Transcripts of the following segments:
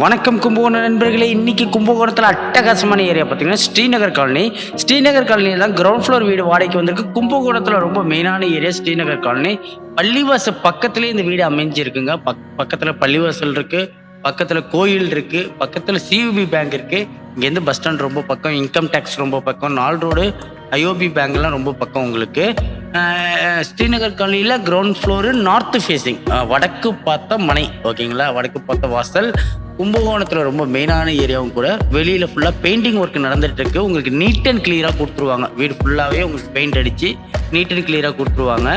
வணக்கம் கும்பகோணம் நண்பர்களே. இன்னைக்கு கும்பகோணத்தில் அட்டகாசமான ஏரியா பார்த்தீங்கன்னா ஸ்ரீநகர் காலனி. ஸ்ரீநகர் காலனியில் தான் கிரவுண்ட் ஃப்ளோர் வீடு வாடகைக்கு வந்திருக்கு. கும்பகோணத்தில் ரொம்ப மெயினான ஏரியா ஸ்ரீநகர் காலனி. பள்ளிவாசல் பக்கத்துலேயே இந்த வீடு அமைஞ்சிருக்குங்க. பக்கத்தில் பள்ளிவாசல் இருக்கு, பக்கத்தில் கோயில் இருக்கு, பக்கத்தில் சியூபி பேங்க் இருக்கு. இங்கேருந்து பஸ் ஸ்டாண்ட் ரொம்ப பக்கம், இன்கம் டேக்ஸ் ரொம்ப பக்கம், 4 ரோடு, ஐஓபி பேங்க்லாம் ரொம்ப பக்கம் உங்களுக்கு. ஸ்ரீநகர் காலனியில் கிரவுண்ட் ஃப்ளோரு நார்த்து ஃபேஸிங், வடக்கு பார்த்த மனை, ஓகேங்களா, வடக்கு பார்த்த வாசல். கும்பகோணத்தில் ரொம்ப மெயினான ஏரியாவும் கூட. வெளியில் ஃபுல்லாக பெயிண்டிங் ஒர்க் நடந்துட்டு இருக்கு. உங்களுக்கு நீட் அண்ட் கிளியராக கொடுத்துருவாங்க. வீடு ஃபுல்லாகவே உங்களுக்கு பெயிண்ட் அடித்து நீட் அண்ட் கிளியராக கொடுத்துருவாங்க.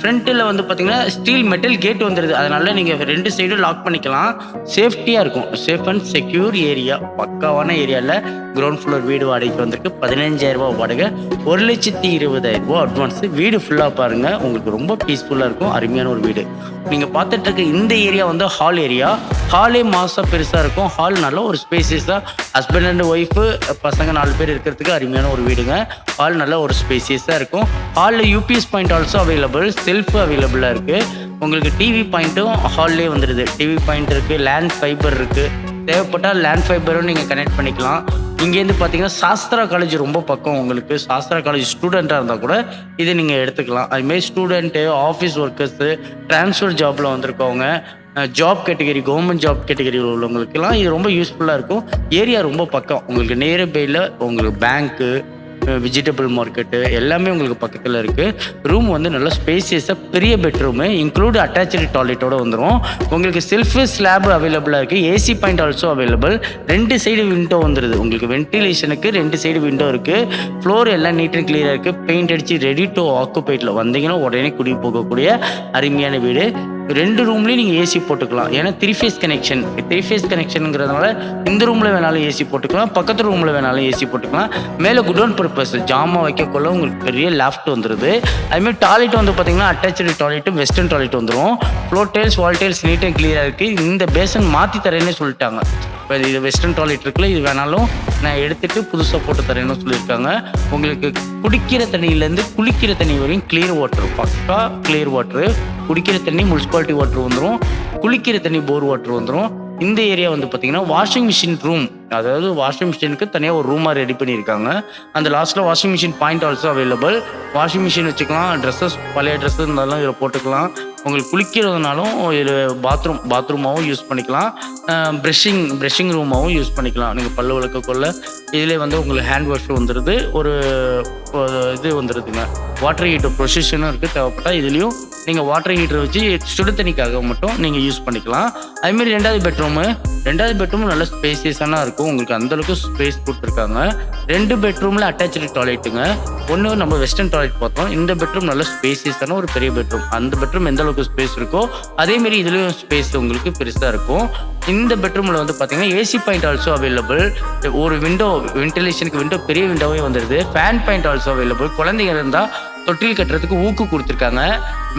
ஃப்ரண்ட்டில் வந்து பார்த்தீங்கன்னா ஸ்டீல் மெட்டல் கேட் வந்துடுது. அதனால நீங்கள் 2 சைடும் லாக் பண்ணிக்கலாம். சேஃப்டியாக இருக்கும். சேஃப் அண்ட் செக்யூர் ஏரியா, பக்காவான ஏரியாவில் கிரவுண்ட் ஃப்ளோர் வீடு வாடகைக்கு வந்திருக்கு. 15,000 வாடகை, 1,20,000 அட்வான்ஸ். வீடு ஃபுல்லாக பாருங்கள், உங்களுக்கு ரொம்ப பீஸ்ஃபுல்லாக இருக்கும். அருமையான ஒரு வீடு. நீங்கள் பார்த்துட்டு இருக்க இந்த ஏரியா வந்து ஹால் ஏரியா. ஹாலே மாதம் பெருசாக இருக்கும். ஹால் நல்ல ஒரு ஸ்பேசியஸாக ஹஸ்பண்ட் அண்ட் ஒய்ஃபு பசங்க 4 பேர் இருக்கிறதுக்கு அருமையான ஒரு வீடுங்க. ஹால் நல்ல ஒரு ஸ்பேசியஸாக இருக்கும். ஹாலில் UPS point also available, self அவைலபிளாக இருக்குது. உங்களுக்கு டிவி பாயிண்ட்டும் ஹால்லே வந்துடுது. டிவி பாயிண்ட் இருக்குது, லேண்ட் ஃபைபர் இருக்குது. தேவைப்பட்டால் லேண்ட் ஃபைபரும் நீங்கள் கனெக்ட் பண்ணிக்கலாம். இங்கேருந்து பார்த்தீங்கன்னா சாஸ்திரா காலேஜ் ரொம்ப பக்கம் உங்களுக்கு. சாஸ்திரா காலேஜ் ஸ்டூடெண்ட்டாக இருந்தால் கூட இதை நீங்கள் எடுத்துக்கலாம். அதுமாரி ஸ்டூடெண்ட்டு, ஆஃபீஸ் ஒர்க்கர்ஸு, ட்ரான்ஸ்ஃபர் ஜாபில் வந்திருக்கவங்க, ஜாப் கேட்டகரி, கவர்மெண்ட் ஜாப் கேட்டகரியில் உள்ளவங்களுக்கெல்லாம் இது ரொம்ப யூஸ்ஃபுல்லாக இருக்கும். ஏரியா ரொம்ப பக்கம் உங்களுக்கு. நியர்பையில் உங்களுக்கு பேங்க்கு, வெஜிடபிள் மார்க்கெட்டு எல்லாமே உங்களுக்கு பக்கத்தில் இருக்குது. ரூம் வந்து நல்லா ஸ்பேசியஸாக பெரிய பெட்ரூமு, இன்க்ளூட் அட்டாச்சு டாய்லெட்டோடு வந்துடும். உங்களுக்கு செல்ஃபு ஸ்லாப் அவைலபிளாக இருக்குது. AC point also available. 2 side window வந்துடுது. உங்களுக்கு வென்டிலேஷனுக்கு 2 சைடு விண்டோ இருக்குது. ஃப்ளோர் எல்லாம் நீட் அண்ட் கிளியராக இருக்குது. பெயிண்ட் அடித்து ரெடி டு ஆக்குபைட்டில் வந்தீங்கன்னா உடனே குடி போகக்கூடிய அருமையான வீடு. 2 ரூம்லேயும் நீங்கள் ஏசி போட்டுக்கலாம். ஏன்னா 3 ஃபேஸ் கனெக்ஷன். 3 ஃபேஸ் கனெக்ஷனுங்கிறதுனால இந்த ரூமில் வேணாலும் ஏசி போட்டுக்கலாம், பக்கத்து ரூமில் வேணாலும் ஏசி போட்டுக்கலாம். மேலே குடோன் பர்பஸ் ஜாமான் வைக்கக்குள்ள உங்களுக்கு பெரிய லேஃப்ட் வந்துடுது. அதுமாதிரி டாய்லெட் வந்து பார்த்தீங்கன்னா அட்டாச்சு டாய்லெட்டு, வெஸ்டர்ன் டாய்லெட் வந்துடும். Floor tiles, wall tiles neat and கிளியராக இருக்குது. இந்த பேசன் மாற்றி தரேன்னு சொல்லிட்டாங்க. இப்போ இது வெஸ்டர்ன் டாய்லெட் இருக்குல்ல, இது வேணாலும் நான் எடுத்துகிட்டு புதுசாக போட்டு தரேன்னு சொல்லியிருக்காங்க. உங்களுக்கு குடிக்கிற தண்ணியிலேருந்து குளிக்கிற தண்ணி வரையும் கிளியர் வாட்டர், பக்கா கிளியர் வாட்ரு. குடிக்கிற தண்ணி முனிசிபாலிட்டி வாட்டர் வந்துடும், குளிக்கிற தண்ணி போர் வாட்டர் வந்துடும். இந்த ஏரியா வந்து பார்த்தீங்கன்னா வாஷிங் மிஷின் ரூம், அதாவது வாஷிங் மிஷினுக்கு தனியாக ஒரு ரூமாக ரெடி பண்ணியிருக்காங்க. அந்த லாஸ்ட்டில் washing machine point also available. Washing machine வச்சுக்கலாம், ட்ரெஸ்ஸஸ் பழைய ட்ரெஸ்ஸஸ் இருந்தாலும் இதில் போட்டுக்கலாம். உங்களுக்கு குளிக்கிறதுனாலும் இதில் பாத்ரூமாகவும் யூஸ் பண்ணிக்கலாம். ப்ரெஷ்ஷிங் ரூமாகவும் யூஸ் பண்ணிக்கலாம். நீங்கள் பல்லு விளக்கக்குள்ள இதிலே வந்து உங்களுக்கு ஹேண்ட் வாஷ் வந்துடுது. ஒரு இது வந்துடுதுங்க, வாட்டர் ஹீட்டர் ப்ரொசிஷனும் இருக்குது. தேவைப்பட்டால் இதுலேயும் நீங்கள் வாட்டர் ஹீட்டர் வச்சு சுடு தண்ணிக்காக மட்டும் நீங்கள் யூஸ் பண்ணிக்கலாம். அதுமாரி 2வது பெட்ரூமு நல்ல ஸ்பேசியஸான இருக்கும். உங்களுக்கு அந்தளவுக்கு ஸ்பேஸ் கொடுத்துருக்காங்க. 2 பெட்ரூமில் அட்டாச்சு டாய்லெட்டுங்க. ஒன்று நம்ம வெஸ்டர்ன் டாய்லெட் பார்த்தோம். இந்த பெட்ரூம் நல்ல ஸ்பேசியஸான ஒரு பெரிய பெட்ரூம். அந்த பெட்ரூம் எந்த அளவுக்கு ஸ்பேஸ் இருக்கோ அதேமாரி இதுலேயும் ஸ்பேஸ் உங்களுக்கு பெருசாக இருக்கும். இந்த பெட்ரூமில் வந்து பார்த்தீங்கன்னா ஏசி பாயிண்ட் ஆல்சோ அவைலபிள். ஒரு விண்டோ, வென்டிலேஷனுக்கு விண்டோ, பெரிய விண்டோவே வந்துடுது. Fan point also available. குழந்தைங்க இருந்தால் தொட்டில் கட்டுறதுக்கு ஊக்கு கொடுத்துருக்காங்க.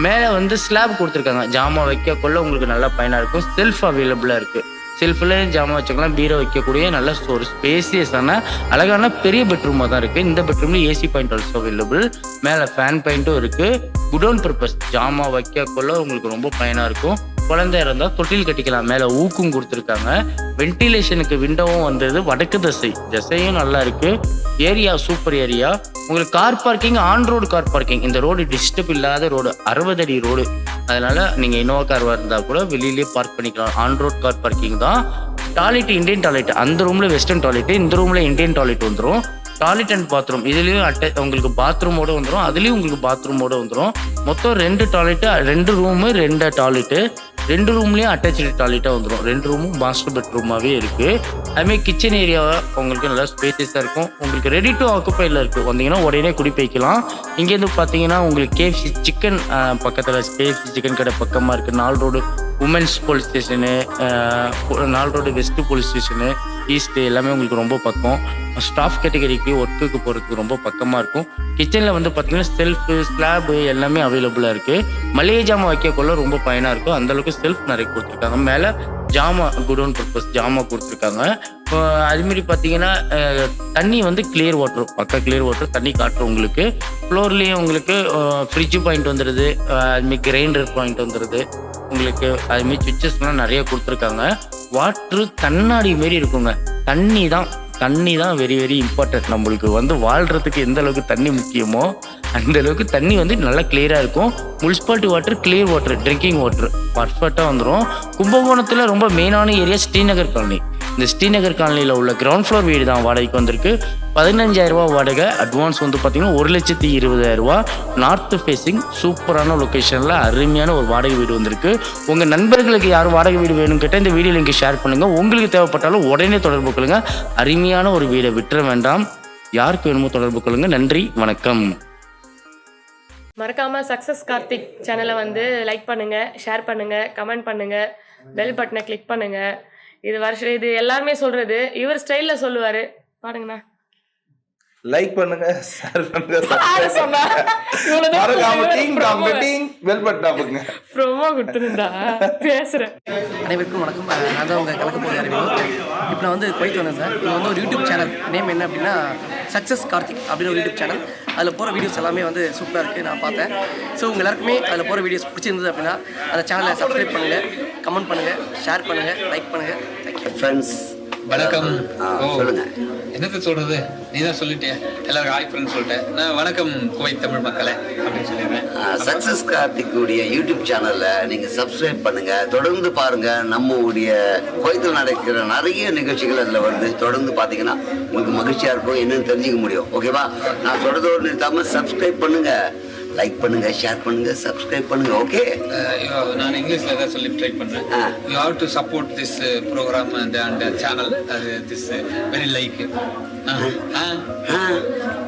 மேலே வந்து ஸ்லாப் கொடுத்துருக்காங்க. ஜாமான் வைக்கக்குள்ள உங்களுக்கு நல்லா பயனாக இருக்கும். செல்ஃப் அவைலபிளாக இருக்குது. செல்ஃபில் ஜாமான் வச்சுக்கலாம், பீரோ வைக்கக்கூடிய நல்ல ஒரு ஸ்பேசியஸான அழகான பெரிய பெட்ரூமாக தான் இருக்குது. இந்த பெட்ரூமில் ஏசி பாயிண்ட் ஆல்சோ அவைலபிள். மேலே ஃபேன் பாயிண்ட்டும் இருக்குது. குடோன் பர்பஸ் ஜாமான் வைக்கக்குள்ள உங்களுக்கு ரொம்ப பயனாக இருக்கும். குழந்தை இருந்தால் தொட்டில் கட்டிக்கலாம். மேலே ஊக்கும் கொடுத்துருக்காங்க. வென்டிலேஷனுக்கு விண்டோவும் வந்தது. வடக்கு திசையும் நல்லா இருக்குது. Area super area. உங்களுக்கு car parking, on road car parking. இந்த ரோடு டிஸ்டர்ப் இல்லாத ரோடு, 60 அடி ரோடு. அதனால் நீங்கள் இனோவா கார் இருந்தால் கூட வெளியிலே பார்க் பண்ணிக்கலாம். ஆன் ரோட் கார் பார்க்கிங் தான். Toilet Indian toilet. அந்த ரூமில் வெஸ்டர்ன் டாய்லெட்டு, இந்த ரூமில் இண்டியன் டாய்லெட் வந்துடும். டாய்லெட் அண்ட் பாத்ரூம் இதுலேயும் உங்களுக்கு பாத்ரூமோடு வந்துடும். அதுலேயும் உங்களுக்கு பாத்ரூமோடு வந்துடும். மொத்தம் 2 டாய்லெட்டு, 2 ரூமு, 2 டாய்லெட்டு. 2 ரூம்லேயும் அட்டாச்சு டாய்லெட்டாக வந்துடும். 2 ரூமும் மாஸ்டர் பெட்ரூமாகவே இருக்குது. அதுமாதிரி கிச்சன் ஏரியாவை உங்களுக்கு நல்லா ஸ்பேசியஸாக இருக்கும். உங்களுக்கு ரெடி டு ஆக்குப்பையில் இருக்குது. வந்தீங்கன்னா உடனே குடி போய்க்கலாம். இங்கேருந்து பார்த்தீங்கன்னா உங்களுக்கு கேஎஃப்சி சிக்கன் பக்கத்தில், கேஎஃப்சி சிக்கன் கடை பக்கமாக இருக்குது. 4 road women's police station, 4 road west police station, east எல்லாமே உங்களுக்கு ரொம்ப பக்கம். ஸ்டாஃப் கேட்டகரிக்கு ஒர்க்குக்கு போகிறதுக்கு ரொம்ப பக்கமாக இருக்கும். கிச்சனில் வந்து பார்த்திங்கன்னா செல்ஃபு, ஸ்லாபு எல்லாமே அவைலபிளாக இருக்குது. மளிகை ஜாமான் வைக்கக்குள்ள ரொம்ப பயனாக இருக்கும். அந்தளவுக்கு செல்ஃப் நிறைய கொடுத்துருக்காங்க. மேலே குடோன் பர்பஸ் ஜாமான் கொடுத்துருக்காங்க. அதுமாரி பார்த்தீங்கன்னா தண்ணி வந்து கிளியர் வாட்டர், பக்கா கிளியர் வாட்டர் தண்ணி காட்டுறோம் உங்களுக்கு. ஃப்ளோர்லேயும் உங்களுக்கு ஃப்ரிட்ஜு பாயிண்ட் வந்துடுது. அதுமாரி கிரைண்டர் பாயிண்ட் வந்துடுது. உங்களுக்கு அதுமாரி சுவிச்சஸ்லாம் நிறைய கொடுத்துருக்காங்க. வாட்ரு கண்ணாடி மாரி இருக்குங்க. தண்ணி தான் வெரி வெரி இம்பார்ட்டன்ட். நம்மளுக்கு வந்து வாழ்கிறதுக்கு எந்த அளவுக்கு தண்ணி முக்கியமோ அந்த அளவுக்கு தண்ணி வந்து நல்லா கிளியராக இருக்கும். Municipality water, clear water, drinking water பர்ஃபெக்டாக வந்துடும். கும்பகோணத்தில் ரொம்ப மெயினான ஏரியா ஸ்ரீநகர் காலனி. இந்த ஸ்ரீநகர் காலனியில் உள்ள கிரவுண்ட் ஃப்ளோர் வீடு தான் வாடகைக்கு வந்திருக்கு. 15,000 வாடகை. அட்வான்ஸ் வந்து பார்த்தீங்கன்னா 1,20,000. நார்த் ஃபேஸிங் சூப்பரான லொக்கேஷனில் அருமையான ஒரு வாடகை வீடு வந்திருக்கு. உங்கள் நண்பர்களுக்கு யாரும் வாடகை வீடு வேணும்னு கேட்டால் இந்த வீடியோ லிங்க் ஷேர் பண்ணுங்கள். உங்களுக்கு தேவைப்பட்டாலும் உடனே தொடர்பு கொள்ளுங்கள். அருமையான ஒரு வீடை விட்டுற வேண்டாம். யாருக்கு வேணுமோ தொடர்பு கொள்ளுங்கள். நன்றி, வணக்கம். மறக்காம சக்ஸஸ் கார்த்திக் சேனலை வந்து லைக் பண்ணுங்க, ஷேர் பண்ணுங்க, கமெண்ட் பண்ணுங்க, பெல் பட்டனை கிளிக் பண்ணுங்க. இது எல்லாருமே சொல்றது. இவர் ஸ்டைல்ல சொல்லுவாரு. பாருங்கண்ணா. லைக் பண்ணுங்க, ஷேர் பண்ணுங்க, பெல் பட்டன் அமுக்குங்க. ப்ரோமோ கொடுத்துருந்தா பேசுறேன். அனைவருக்கும் வணக்கம். நான் தான் உங்கள் கலக்க போகிற அறிவியல். இப்போ நான் வந்து போயிட்டு வந்தேன் சார். இது வந்து ஒரு யூடியூப் சேனல். நேம் என்ன அப்படின்னா சக்ஸஸ் கார்த்திக் அப்படின்னு ஒரு யூடியூப் சேனல். அதில் போகிற வீடியோஸ் எல்லாமே வந்து சூப்பராக இருக்குது, நான் பார்த்தேன். ஸோ உங்கள் எல்லாருக்குமே அதில் போகிற வீடியோஸ் பிடிச்சிருந்தது அப்படின்னா அந்த சேனலை சப்ஸ்கிரைப் பண்ணுங்கள், கமெண்ட் பண்ணுங்கள், ஷேர் பண்ணுங்கள், லைக் பண்ணுங்கள். Thank you friends. வணக்கம். சொல்லுங்க. என்னத்த சொல்றது, நீ தான் சொல்லிட்டே. எல்லாரும் ஹாய் ஃப்ரெண்ட்ஸ் சொல்லிட்டேன். நான் வணக்கம் குவைத் தமிழ் மக்களே அப்படின்னு சொல்லிடுறேன். சக்ஸஸ் கார்த்திக்குடைய யூடியூப் சேனல்ல நீங்க சப்ஸ்கிரைப் பண்ணுங்க, தொடர்ந்து பாருங்க. நம்மளுடைய குவைத்தில் நடக்கிற நிறைய நிகழ்ச்சிகள் அதில் வருது. தொடர்ந்து பார்த்தீங்கன்னா உங்களுக்கு மகிழ்ச்சியா இருக்கும், என்னன்னு தெரிஞ்சுக்க முடியும். ஓகேவா? நான் சொல்றதோடு நிறுத்தாம சப்ஸ்கிரைப் பண்ணுங்க, லைக் பண்ணுங்க, ஷேர் பண்ணுங்க, சப்ஸ்கிரைப் பண்ணுங்க. ஓகே? நான் இங்கிலீஷ்ல தான் சொல்லி ட்ரை பண்றேன். You have to support this programme and channel. This very like.